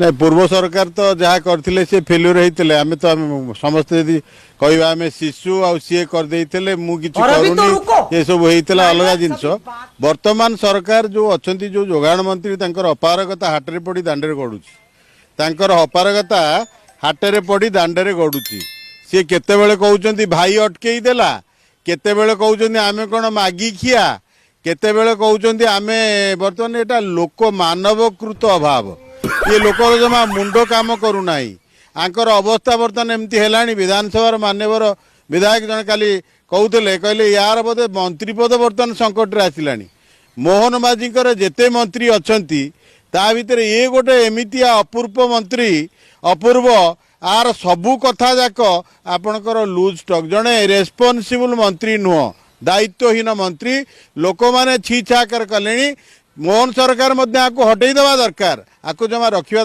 नहीं पूर्व सरकार तो जहाँ करथिले से फेल्यूर होते आम तो समस्ते यदि कहवा आम शिशु आ सी करदे मुझे और अभी तो रुको। ये सब होता अलग जिनस वर्तमान सरकार जो अच्छा जो जोगाण मंत्री अपारगता हाटरे पड़ी दांडे गड़ुची तांकर अपारगता हाटरे पड़ी दांडे गड़ुची सी केतेबेले कहउचंती भाई अटकई देला केतेबेले कहउचंती आमे कोन मागी खिया केतेबेले कहउचंती आमे वर्तमान एटा लोक मानवकृत अभाव ये लोक जमा मुंड काम करूना आंकर अवस्था बर्तमान एमती है विधानसभा मान्यवर विधायक जन काली कहते कहले यार बोधे मंत्री पद बर्तमान संकट आसला मोहन माझीकर जेते मंत्री अछंती ता भितर ये गोटे एमितिया अपूर्व मंत्री अपूर्व आर सबू कथा जाक आपणकर लूज स्टॉक जड़े रेस्पॉन्सिबल मंत्री नुह दायित्वहीन मंत्री लोक मैंने छी छाकर कले मोहन सरकार हटई देवा दरकार आपको जमा रखा